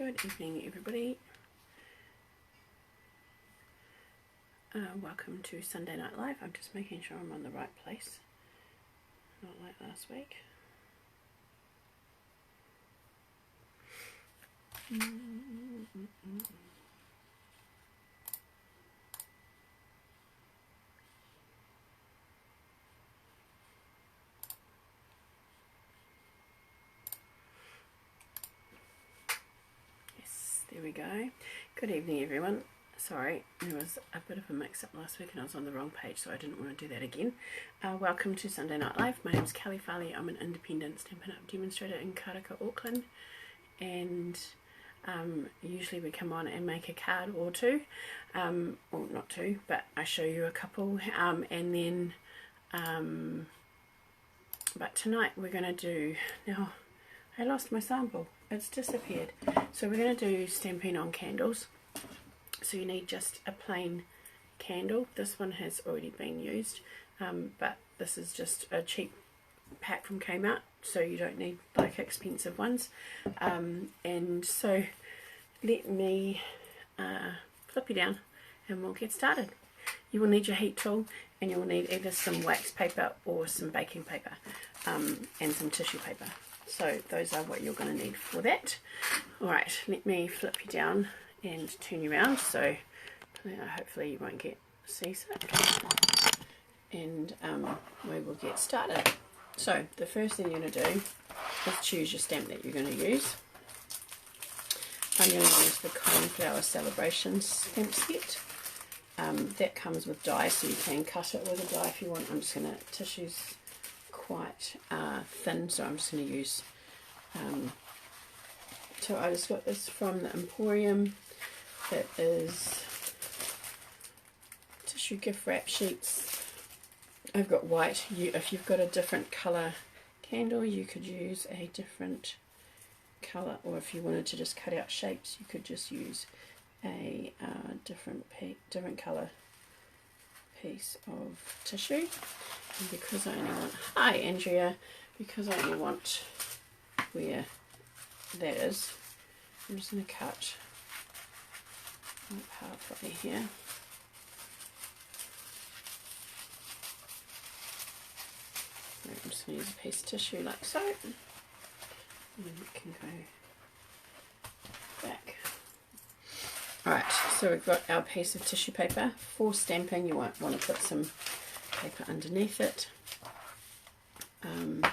Good evening, everybody. Welcome to Sunday Night Live. I'm just making sure I'm on the right place, not like last week. Yes, there we go. Good evening, everyone. Sorry, there was a bit of a mix-up last week and I was on the wrong page, so I didn't want to do that again. Welcome to Sunday Night Live. My name's Kelley Farley. I'm an independent Stampin' Up! Demonstrator in Karaka, Auckland. And usually we come on and make a card or two. Well, not two, but I show you a couple. And then, but tonight we're going to do, now I lost my sample. It's disappeared. So we're going to do Stampin' on candles. So you need just a plain candle. This one has already been used, but this is just a cheap pack from Kmart, so you don't need like expensive ones. And so let me flip you down and we'll get started. You will need your heat tool, and you will need either some wax paper or some baking paper, and some tissue paper. So those are what you're going to need for that. Alright, let me flip you down and turn you around, so hopefully you won't get seasick, and we will get started. So the first thing you're going to do is choose your stamp that you're going to use. I'm going to use the Coneflower Celebration stamp set. That comes with die, so you can cut it with a die if you want. I'm just going to, tissue's quite thin, so I'm just going to use, so I just got this from the Emporium. It is tissue gift wrap sheets. I've got white. If you've got a different colour candle, you could use a different colour, or if you wanted to just cut out shapes, you could just use a different colour piece of tissue. And because I only want, hi Andrea, because I only want where that is, I'm just going to cut up halfway here. I'm just going to use a piece of tissue like so, and then it can go back. Alright, so we've got our piece of tissue paper. For stamping, you won't want to put some paper underneath it. And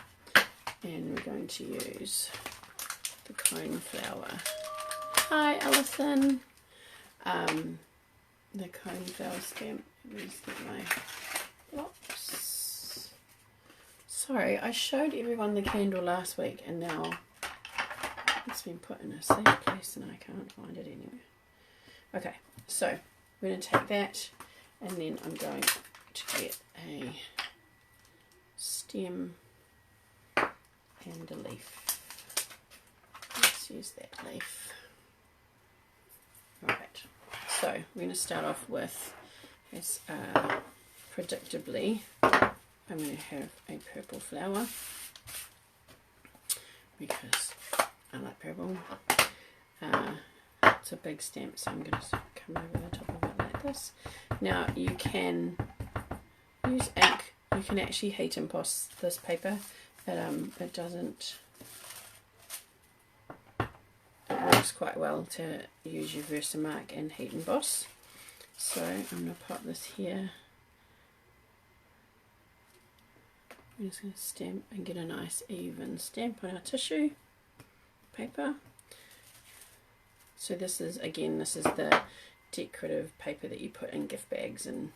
we're going to use the Coneflower. Hi Alison! The Coneflower stamp. Let me just get my box. Sorry, I showed everyone the candle last week and now it's been put in a safe place and I can't find it anywhere. Okay, so we're going to take that, and then I'm going to get a stem and a leaf. Let's use that leaf. Alright, so we're going to start off with, as predictably, I'm going to have a purple flower because I like purple. It's a big stamp, so I'm going to come over the top of it like this. Now you can use ink. You can actually heat emboss this paper. It doesn't. It works quite well to use your Versamark and heat emboss. So I'm going to pop this here. I'm just going to stamp and get a nice even stamp on our tissue paper. So this is, again, this is the decorative paper that you put in gift bags and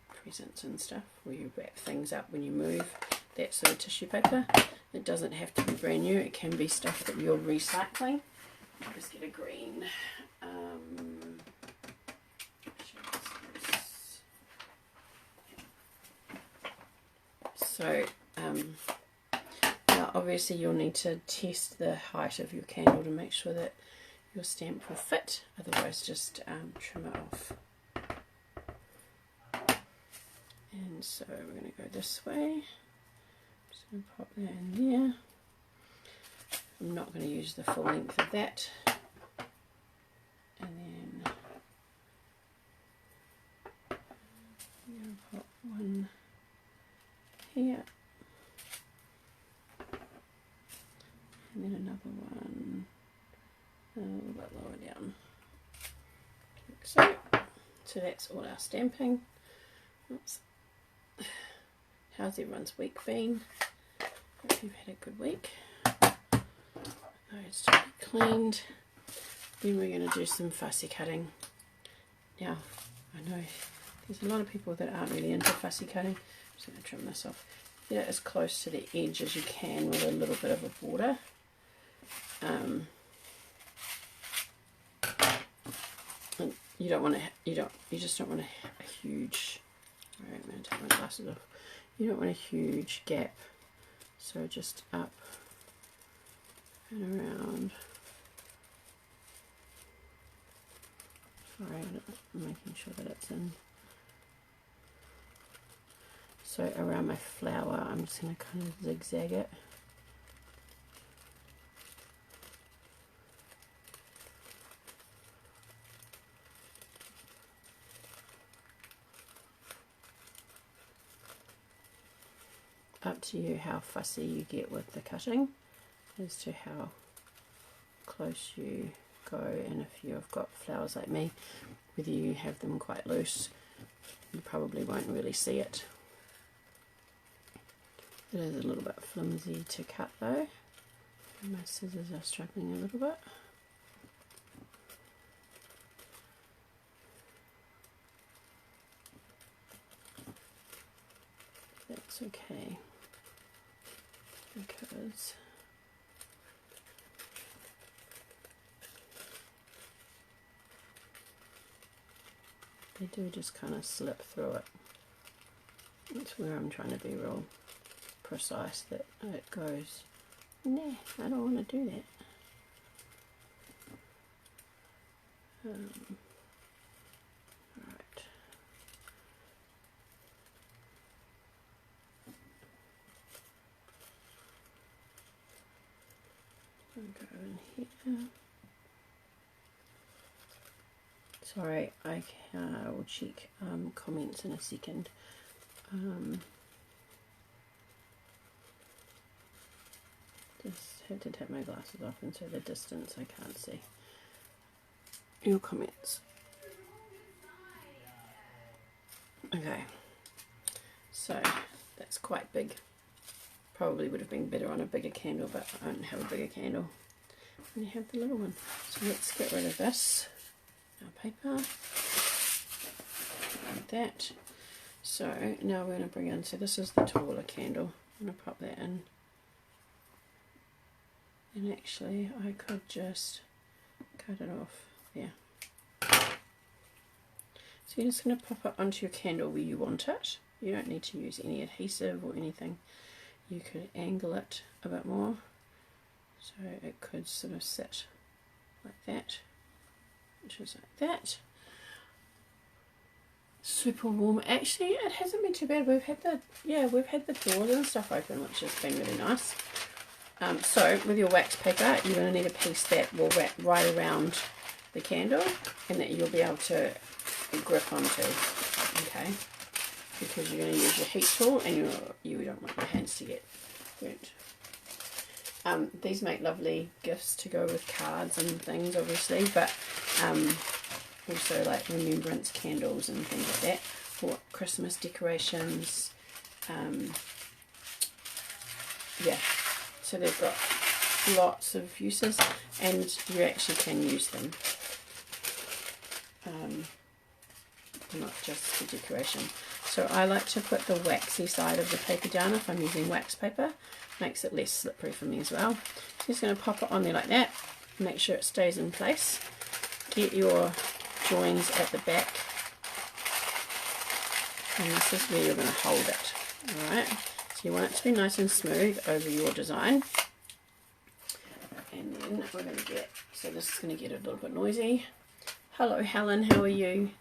presents and stuff, where you wrap things up when you move. That sort of tissue paper. It doesn't have to be brand new, it can be stuff that you're recycling. I'll just get a green. So, now obviously you'll need to test the height of your candle to make sure that your stamp will fit, otherwise just trim it off. And so we're going to go this way. Just going to pop that in there. I'm not going to use the full length of that. and then another one a little bit lower down, like so. So that's all our stamping. Oops. How's everyone's week been? Hope you've had a good week. Those to be cleaned. Then we're going to do some fussy cutting. Now, I know there's a lot of people that aren't really into fussy cutting. I'm just going to trim this off. Get it as close to the edge as you can with a little bit of a border. And you don't want to. You just don't want a huge. Alright, I'm going to take my glasses off. You don't want a huge gap. So just up and around. Sorry, I'm making sure that it's in. So around my flower, I'm just going to kind of zigzag it. Up to you how fussy you get with the cutting as to how close you go, and if you've got flowers like me, whether you have them quite loose, you probably won't really see it. It is a little bit flimsy to cut though, and my scissors are struggling a little bit. That's okay, because they do just kind of slip through it. That's where I'm trying to be real precise, that it goes, nah, I don't want to do that. Right. I'll go in here. Sorry, I will check comments in a second. Just had to take my glasses off, and so the distance I can't see your comments. Okay, so that's quite big. Probably would have been better on a bigger candle, but I don't have a bigger candle. And you have the little one. So let's get rid of this. Our paper. Like that. So now we're going to bring in, so this is the taller candle. I'm going to pop that in. And actually I could just cut it off there. So you're just going to pop it onto your candle where you want it. You don't need to use any adhesive or anything. You could angle it a bit more, so it could sort of sit like that, which is like that. Super warm. Actually, it hasn't been too bad. We've had the doors and stuff open, which has been really nice. So with your wax paper, you're going to need a piece that will wrap right around the candle and that you'll be able to grip onto. Okay. Because you're going to use your heat tool and you don't want your hands to get burnt. These make lovely gifts to go with cards and things, obviously, but also like remembrance candles and things like that, for Christmas decorations. Yeah, so they've got lots of uses, and you actually can use them. Not just for decoration. So I like to put the waxy side of the paper down if I'm using wax paper. Makes it less slippery for me as well. So just going to pop it on there like that. Make sure it stays in place. Get your joins at the back. And this is where you're going to hold it. Alright. So you want it to be nice and smooth over your design. And then we're going to get, so this is going to get a little bit noisy. Hello Helen, how are you?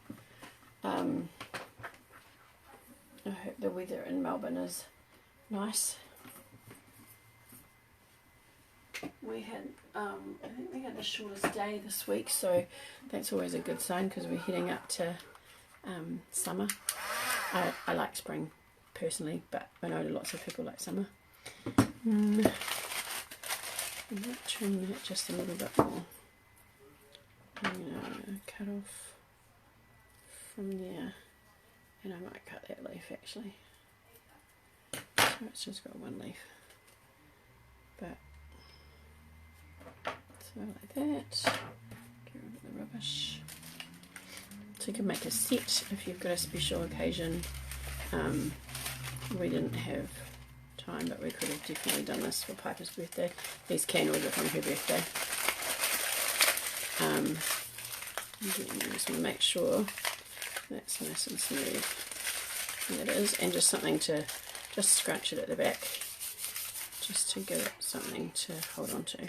I hope the weather in Melbourne is nice. We had, I think we had the shortest day this week, so that's always a good sign because we're heading up to summer. I like spring personally, but I know lots of people like summer. I might trim that just a little bit more. I'm going to cut off from there, and I might cut that leaf actually. So it's just got one leaf, but so like that. Get rid of the rubbish. So you can make a set if you've got a special occasion. We didn't have time, but we could have definitely done this for Piper's birthday. These candles are from her birthday. Again, I just want to make sure that's nice and smooth. And it is, and just something to just scrunch it at the back, just to give it something to hold on to.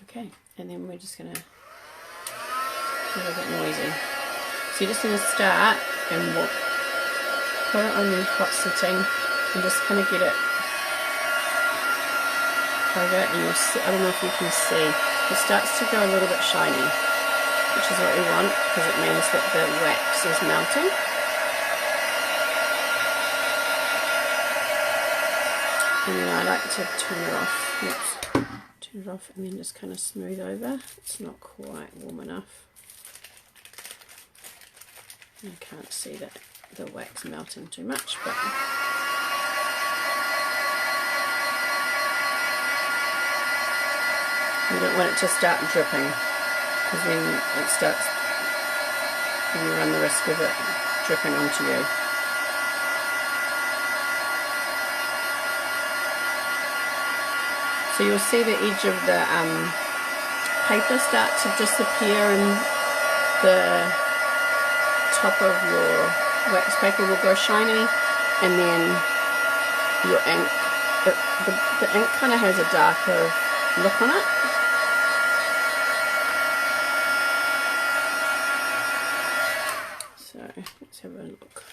Okay, and then we're just going to get a bit noisy. So you're just going to start and walk. Put it on the hot setting and just kind of get it over, and you'll see, I don't know if you can see, it starts to go a little bit shiny, which is what we want because it means that the wax is melting. And then I like to turn it off. Oops. Turn it off and then just kind of smooth over. It's not quite warm enough. I can't see that the wax melting too much, but you don't want it to start dripping, because then it starts, and you run the risk of it dripping onto you. So you'll see the edge of the paper start to disappear, and the top of your wax paper will go shiny, and then your ink, the ink kind of has a darker look on it. So let's have a look.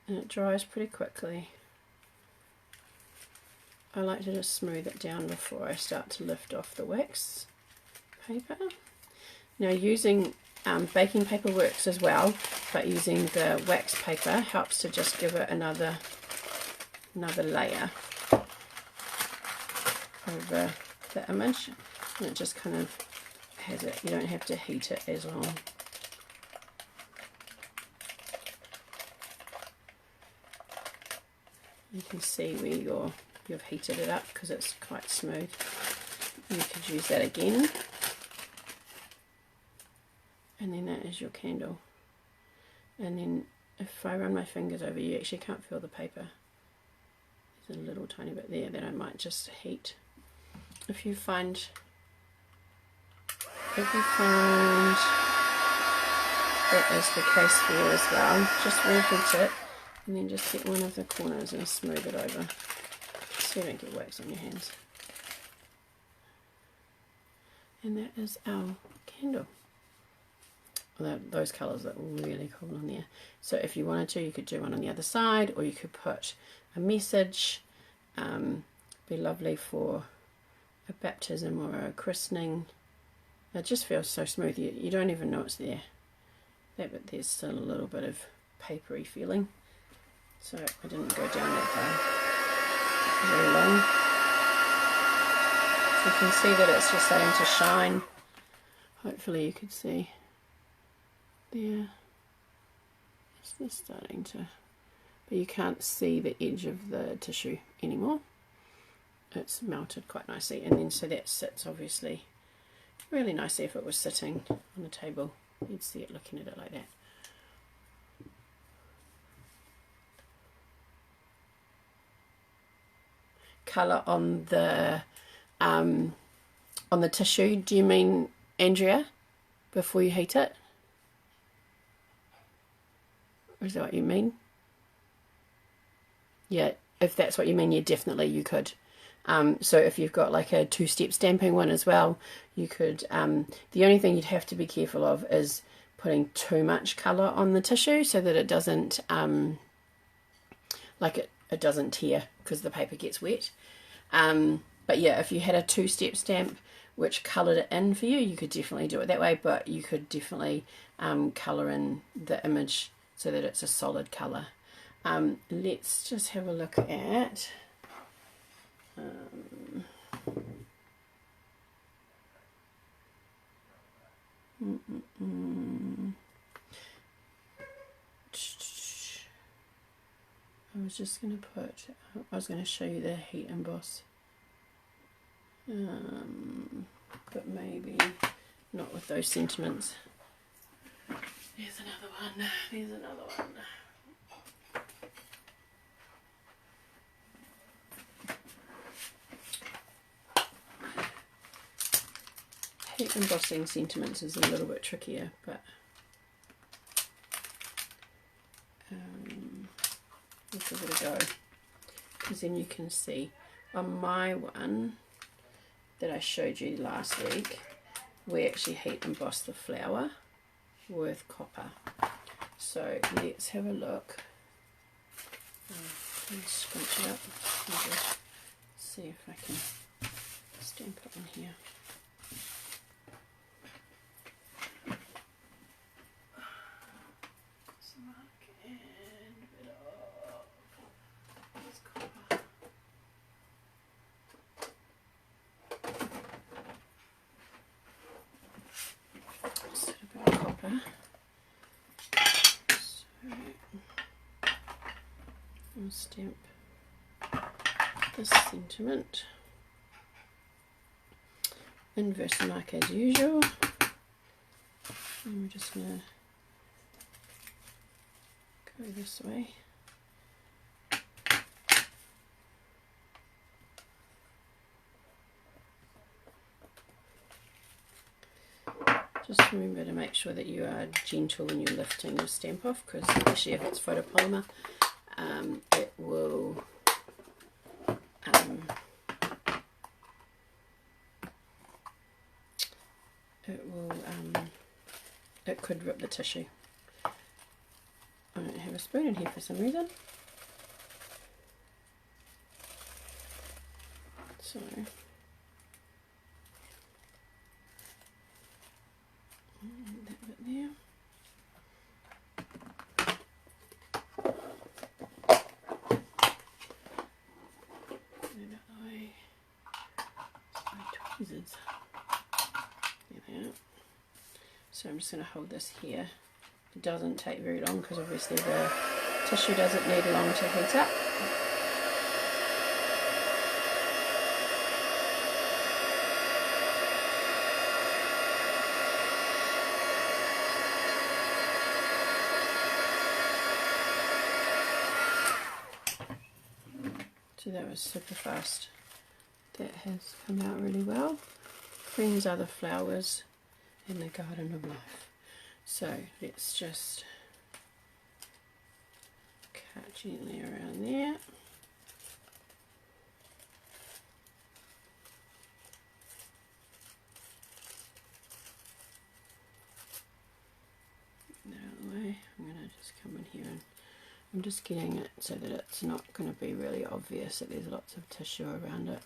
And it dries pretty quickly. I like to just smooth it down before I start to lift off the wax paper. Now using baking paper works as well, but using the wax paper helps to just give it another layer over the image, and it just kind of has it, you don't have to heat it as long. You can see where you've heated it up because it's quite smooth. You could use that again. And then that is your candle. And then if I run my fingers over, you actually can't feel the paper. There's a little tiny bit there that I might just heat. If you find that is the case for you as well, just reheat it and then just get one of the corners and smooth it over so you don't get wax on your hands. And that is our candle. Those colours look really cool on there. So if you wanted to, you could do one on the other side, or you could put a message. Be lovely for a baptism or a christening. It just feels so smooth. You don't even know it's there. But there's still a little bit of papery feeling. So I didn't go down that far very long. So you can see that it's just starting to shine. Hopefully you could see. There, it's just starting to, but you can't see the edge of the tissue anymore. It's melted quite nicely, and then so that sits obviously really nicely. If it was sitting on the table, you'd see it looking at it like that. Colour on the tissue, do you mean, Andrea, before you heat it? Is that what you mean? Yeah, if that's what you mean, yeah, definitely you could. So if you've got like a two-step stamping one as well, you could, the only thing you'd have to be careful of is putting too much colour on the tissue so that it doesn't, it doesn't tear because the paper gets wet. But yeah, if you had a two-step stamp which coloured it in for you, you could definitely do it that way, but you could definitely colour in the image so that it's a solid colour. Let's just have a look at was just going to put, I was going to show you the heat emboss, but maybe not with those sentiments. There's another one, there's another one. Heat embossing sentiments is a little bit trickier, but we'll give it a go, because then you can see on my one that I showed you last week, we actually heat embossed the flower with copper. So let's have a look. Let me scrunch it up and just see if I can stamp it on here. Stamp this sentiment, inverse mark as usual, and we're just going to go this way. Just remember to make sure that you are gentle when you're lifting your stamp off, because especially if it's photopolymer, it will it could rip the tissue. I don't have a spoon in here for some reason, so that bit there. So I'm just going to hold this here. It doesn't take very long because obviously the tissue doesn't need long to heat up. So that was super fast. That has come out really well. Friends are the flowers in the garden of life. So let's just cut gently around there. Get that out of the way. I'm going to just come in here and I'm just getting it so that it's not going to be really obvious that there's lots of tissue around it.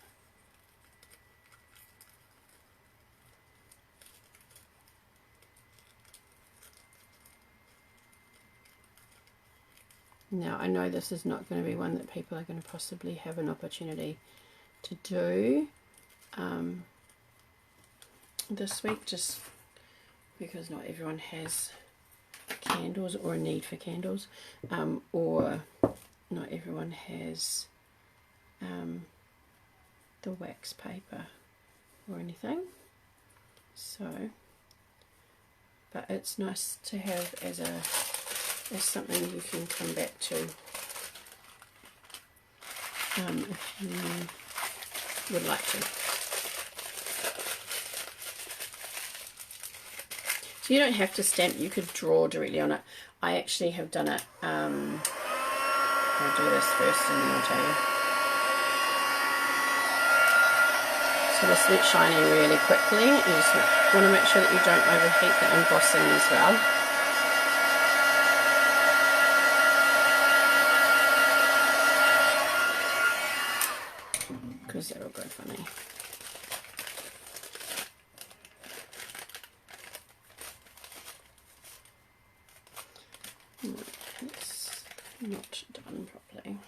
Now I know this is not going to be one that people are going to possibly have an opportunity to do this week, just because not everyone has candles or a need for candles, or not everyone has the wax paper or anything. So, but it's nice to have as something you can come back to if you would like to. So you don't have to stamp, you could draw directly on it. I actually have done it, I'll do this first and then I'll tell you. So this gets shiny really quickly. You just want to make sure that you don't overheat the embossing as well. Because that'll go funny. It's not done properly.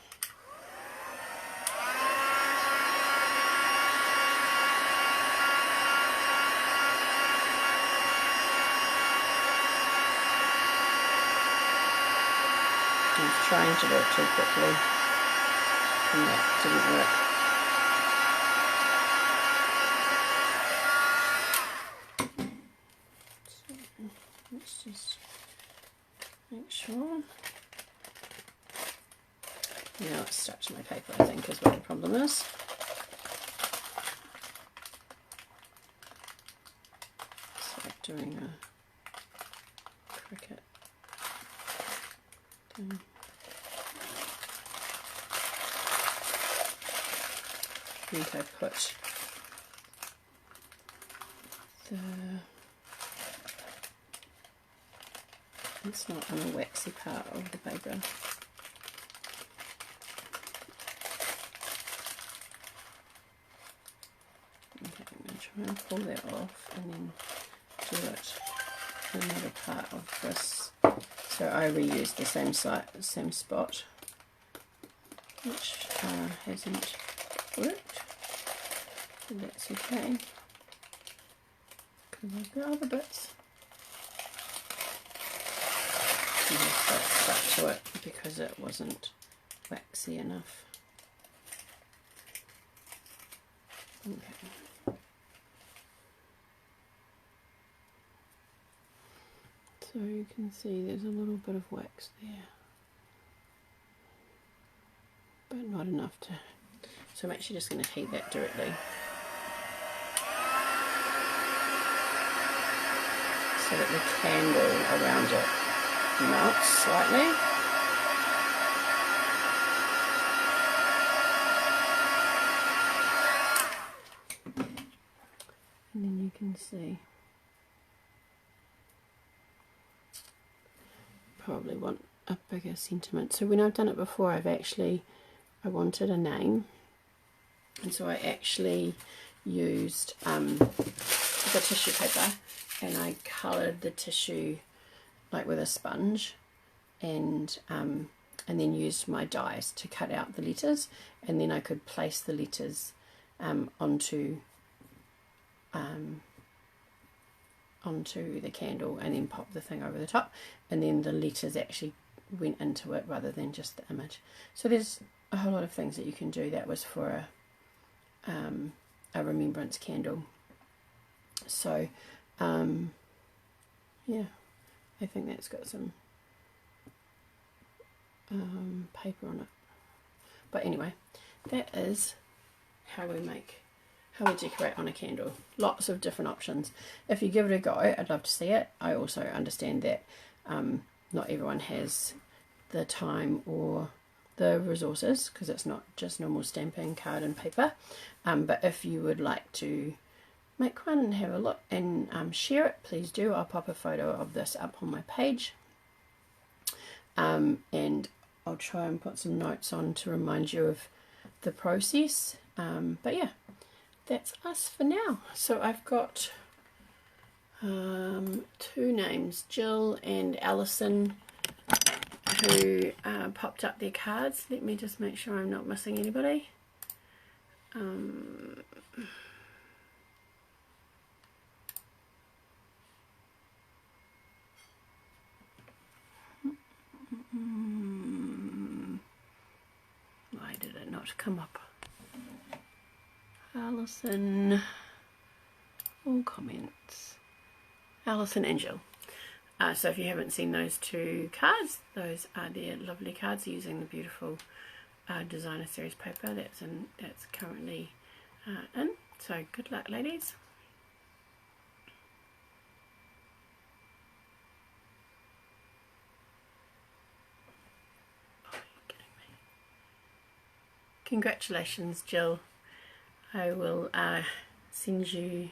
I'm trying to do it too quickly. and that didn't work. So let's just make sure. Now it's stuck to my paper, I think, is what the problem is. It's like doing a cricket thing. I think I put it's not on the waxy part of the paper. Okay, I'm going to try and pull that off and then do it another part of this. So I reused the same spot, which hasn't worked. So that's okay. Because I've got other bits. And that stuck to it because it wasn't waxy enough. Okay. So you can see there's a little bit of wax there, but not enough to. So I'm actually just going to heat that directly. So that the candle around it melts slightly. And then you can see. Probably want a bigger sentiment. So when I've done it before, I wanted a name. And so I actually used the tissue paper and I coloured the tissue like with a sponge and then used my dies to cut out the letters, and then I could place the letters onto the candle and then pop the thing over the top, and then the letters actually went into it rather than just the image. So there's a whole lot of things that you can do. That was for a remembrance candle. So yeah, I think that's got some paper on it. But anyway, that is how we decorate on a candle. Lots of different options. If you give it a go, I'd love to see it. I also understand that not everyone has the time or the resources, because it's not just normal stamping, card and paper. But if you would like to make one and have a look and share it, please do. I'll pop a photo of this up on my page. And I'll try and put some notes on to remind you of the process. But yeah, that's us for now. So I've got two names, Jill and Alison, who popped up their cards. Let me just make sure I'm not missing anybody. Why did it not come up? Alison, all comments. Alison and Jill. So if you haven't seen those two cards, those are their lovely cards using the beautiful designer series paper that's currently in. So good luck, ladies. Oh, you're kidding me. Congratulations, Jill. I will send you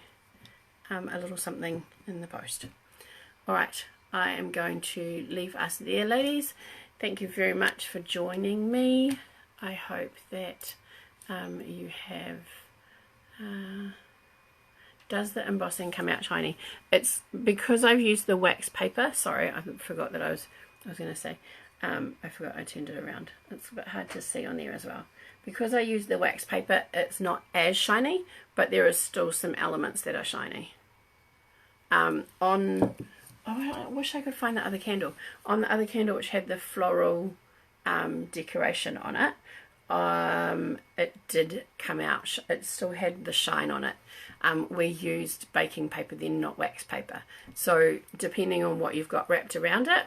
a little something in the post. Alright, I am going to leave us there, ladies. Thank you very much for joining me. I hope that you have... does the embossing come out shiny? It's because I've used the wax paper. Sorry, I forgot that I was going to say. I forgot I turned it around. It's a bit hard to see on there as well. Because I used the wax paper, it's not as shiny, but there is still some elements that are shiny. Oh, I wish I could find the other candle. On the other candle, which had the floral decoration on it, it did come out. It still had the shine on it. We used baking paper then, not wax paper. So depending on what you've got wrapped around it,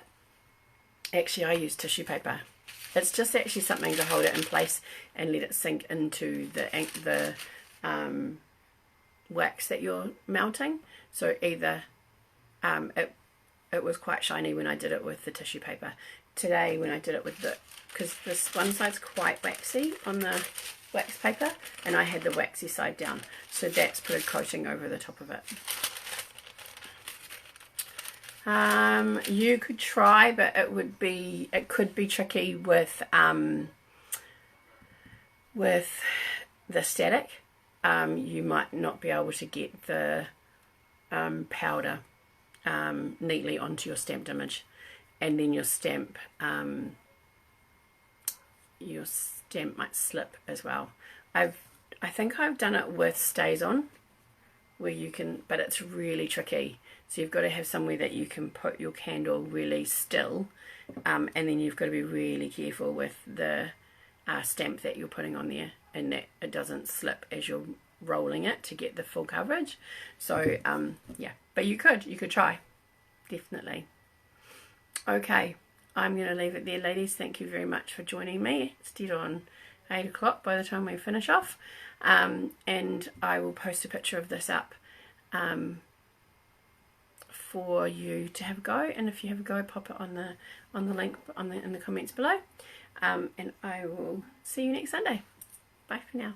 actually I use tissue paper. It's just actually something to hold it in place and let it sink into the wax that you're melting. So either it was quite shiny when I did it with the tissue paper. Today when I did it with because this one side's quite waxy on the wax paper, and I had the waxy side down, so that's put a coating over the top of it. You could try, but it could be tricky with the static. You might not be able to get the powder neatly onto your stamped image, and then your stamp might slip as well. I think I've done it with stays on, where you can, but it's really tricky. So you've got to have somewhere that you can put your candle really still, and then you've got to be really careful with the stamp that you're putting on there, and that it doesn't slip as you're rolling it to get the full coverage. So yeah, but you could try, definitely. Okay, I'm going to leave it there, ladies. Thank you very much for joining me. It's dead on 8 o'clock by the time we finish off, and I will post a picture of this up for you to have a go, and if you have a go, pop it on the link in the comments below, and I will see you next Sunday. Bye for now.